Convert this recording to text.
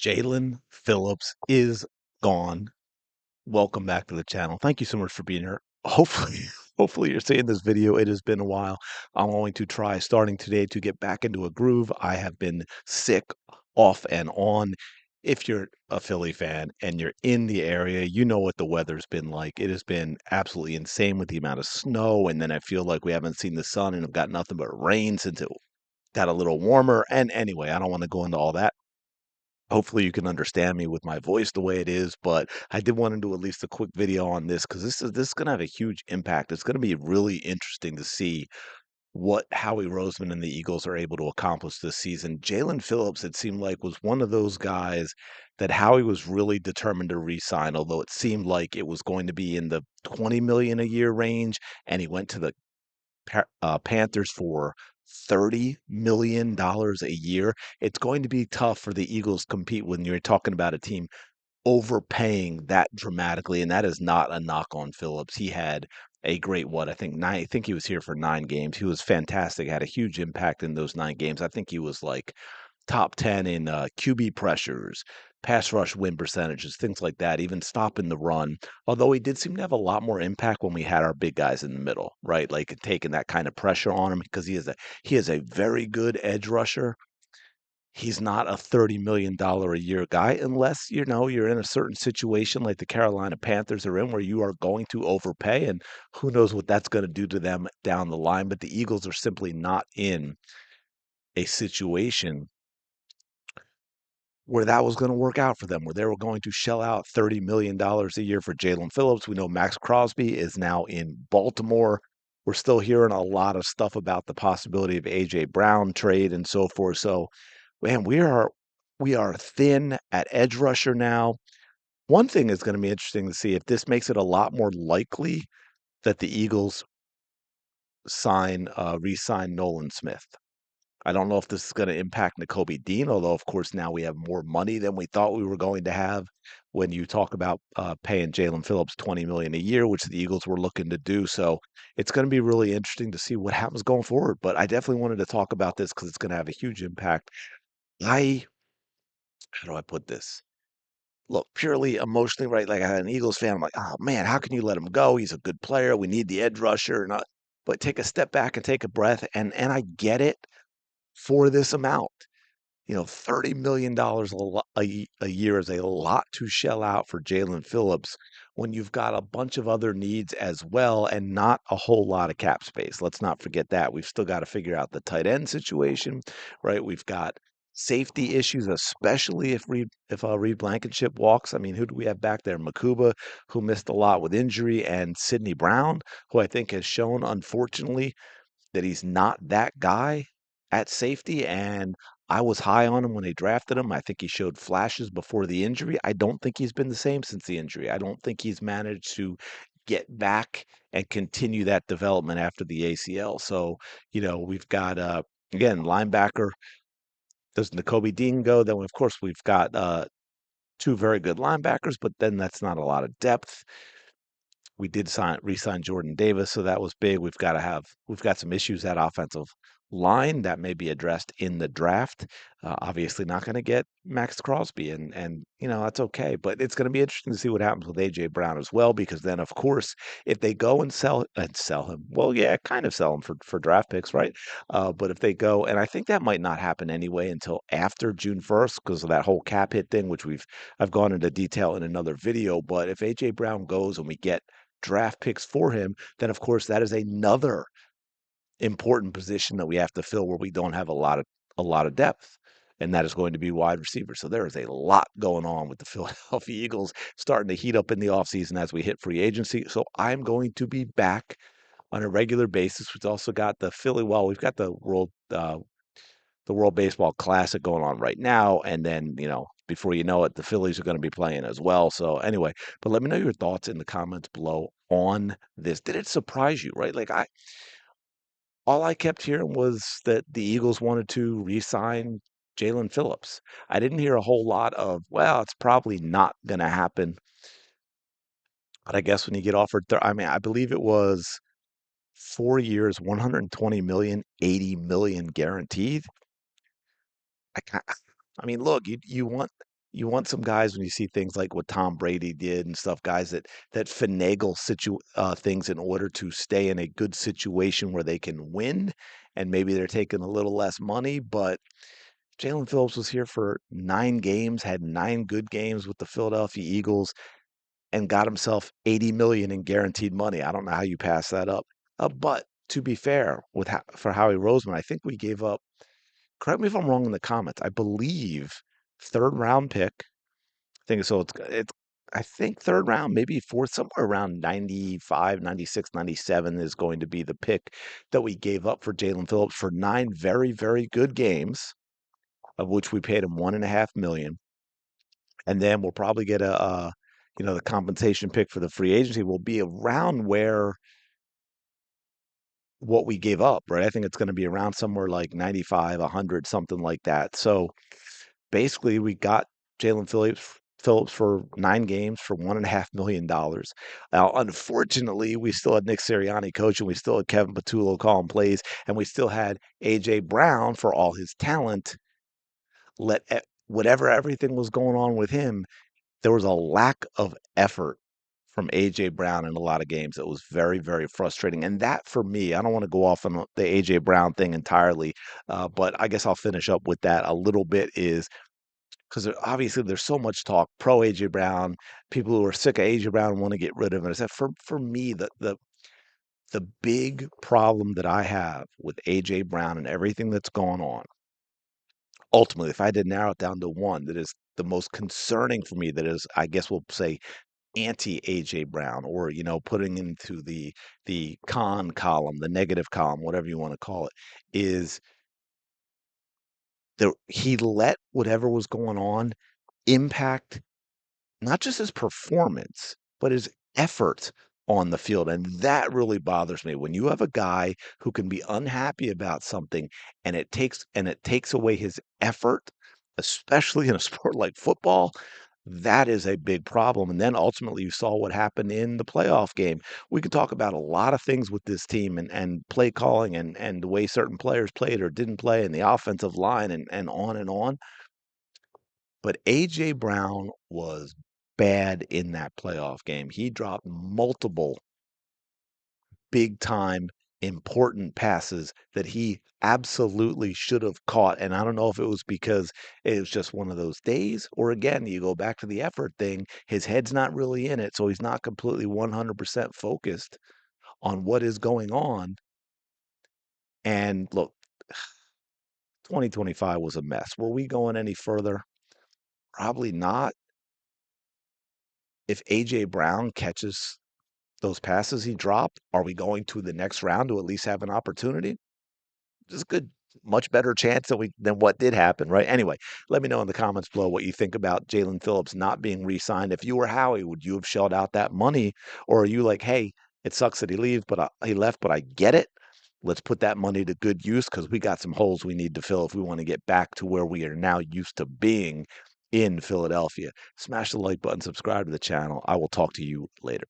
Jaelan Phillips is gone. Welcome back to the channel. Thank you so much for being here. Hopefully, hopefully you're seeing this video. It has been a while. I'm going to try starting today to get back into a groove. I have been sick off and on. If you're a Philly fan and you're in the area, you know what the weather's been like. It has been absolutely insane with the amount of snow, and then I feel like we haven't seen the sun and have got nothing but rain since it got a little warmer. And anyway, I don't want to go into all that. Hopefully you can understand me with my voice the way it is, but I did want to do at least a quick video on this because this is going to have a huge impact. It's going to be really interesting to see what Howie Roseman and the Eagles are able to accomplish this season. Jaelan Phillips, it seemed like, was one of those guys that Howie was really determined to re-sign, although it seemed like it was going to be in the 20 million a year range, and he went to the Panthers for $30 million a year. It's going to be tough for the Eagles to compete when you're talking about a team overpaying that dramatically, and that is not a knock on Phillips. He had a great what I think nine. I think he was here for 9 games. He was fantastic. Had a huge impact in those 9 games. I think he was like top 10 in QB pressures, pass rush win percentages, things like that, even stopping the run. Although he did seem to have a lot more impact when we had our big guys in the middle, right? Like taking that kind of pressure on him because he is a very good edge rusher. He's not a $30 million a year guy unless you're in a certain situation like the Carolina Panthers are in where you are going to overpay, and who knows what that's going to do to them down the line. But the Eagles are simply not in a situation where that was going to work out for them, where they were going to shell out $30 million a year for Jaelan Phillips. We know Max Crosby is now in Baltimore. We're still hearing a lot of stuff about the possibility of AJ Brown trade and so forth. So, man, we are thin at edge rusher now. One thing is going to be interesting to see if this makes it a lot more likely that the Eagles re-sign Nolan Smith. I don't know if this is going to impact Nakobe Dean, although of course now we have more money than we thought we were going to have when you talk about paying Jaelan Phillips 20 million a year, which the Eagles were looking to do. So it's going to be really interesting to see what happens going forward. But I definitely wanted to talk about this because it's going to have a huge impact. I How do I put this? Look, purely emotionally, right? Like an Eagles fan, I'm like, oh man, how can you let him go? He's a good player. We need the edge rusher. But take a step back and take a breath, and I get it for this amount. $30 million a year is a lot to shell out for Jaelan Phillips when you've got a bunch of other needs as well and not a whole lot of cap space. Let's not forget that. We've still got to figure out the tight end situation, right? We've got safety issues, especially if Reed Blankenship walks. I mean, who do we have back there? Makuba, who missed a lot with injury, and Sidney Brown, who I think has shown, unfortunately, that he's not that guy at safety. And I was high on him when they drafted him. I think he showed flashes before the injury. I don't think he's been the same since the injury. I don't think he's managed to get back and continue that development after the ACL. So, we've got again, linebacker. Does Nakobe Dean go? Then of course we've got two very good linebackers, but then that's not a lot of depth. We did re-sign Jordan Davis, so that was big. We've got some issues at offensive line that may be addressed in the draft. Obviously, not going to get Max Crosby, and that's okay. But it's going to be interesting to see what happens with AJ Brown as well, because then, of course, if they go and sell him, well, yeah, kind of sell him for draft picks, right? But if they go, and I think that might not happen anyway until after June 1st because of that whole cap hit thing, which I've gone into detail in another video. But if AJ Brown goes and we get draft picks for him, then of course that is another important position that we have to fill where we don't have a lot of depth. And that is going to be wide receiver. So there is a lot going on with the Philadelphia Eagles starting to heat up in the offseason as we hit free agency. So I'm going to be back on a regular basis. We've also got the we've got the World Baseball Classic going on right now. And then, before you know it, the Phillies are going to be playing as well. So anyway, but let me know your thoughts in the comments below on this. Did it surprise you, right? Like all I kept hearing was that the Eagles wanted to re-sign Jaelan Phillips. I didn't hear a whole lot of, well, it's probably not going to happen. But I guess when you get offered, I mean, I believe it was 4 years, 120 million, 80 million guaranteed. I, ki- I mean, look, you want You want some guys when you see things like what Tom Brady did and stuff, guys that finagle things in order to stay in a good situation where they can win, and maybe they're taking a little less money, but Jaelan Phillips was here for 9 games, had 9 good games with the Philadelphia Eagles, and got himself 80 million in guaranteed money. I don't know how you pass that up. But to be fair, for Howie Roseman, I think we gave up, correct me if I'm wrong in the comments, I believe third round pick. I think so. It's I think third round, maybe fourth, somewhere around 95, 96, 97 is going to be the pick that we gave up for Jaelan Phillips for 9 very, very good games, of which we paid him 1.5 million. And then we'll probably get the compensation pick for the free agency will be around where what we gave up, right? I think it's going to be around somewhere like 95, 100, something like that. So basically, we got Jaelan Phillips for 9 games for $1.5 million. Now, unfortunately, we still had Nick Sirianni coaching, we still had Kevin Patullo calling plays, and we still had AJ Brown for all his talent. Whatever everything was going on with him, there was a lack of effort from AJ Brown in a lot of games. It was very, very frustrating. And that for me, I don't want to go off on the AJ Brown thing entirely, but I guess I'll finish up with that a little bit is because obviously there's so much talk pro AJ Brown, people who are sick of AJ Brown want to get rid of him. I said for me, the big problem that I have with AJ Brown and everything that's gone on, ultimately, if I had to narrow it down to one that is the most concerning for me, that is, I guess we'll say anti AJ Brown, or putting into the con column, the negative column, whatever you want to call it, is he let whatever was going on impact not just his performance, but his effort on the field. And that really bothers me. When you have a guy who can be unhappy about something and it takes away his effort, especially in a sport like football, that is a big problem. And then ultimately you saw what happened in the playoff game. We could talk about a lot of things with this team and play calling and the way certain players played or didn't play and the offensive line and on and on. But A.J. Brown was bad in that playoff game. He dropped multiple big time important passes that he absolutely should have caught. And I don't know if it was because it was just one of those days, or again, you go back to the effort thing. His head's not really in it, so he's not completely 100% focused on what is going on. And look, 2025 was a mess. Were we going any further? Probably not. If A.J. Brown catches those passes he dropped, are we going to the next round to at least have an opportunity? There's a good, much better chance than what did happen, right? Anyway, let me know in the comments below what you think about Jaelan Phillips not being re-signed. If you were Howie, would you have shelled out that money, or are you like, hey, it sucks that he left, but I get it. Let's put that money to good use because we got some holes we need to fill if we want to get back to where we are now used to being in Philadelphia. Smash the like button, subscribe to the channel. I will talk to you later.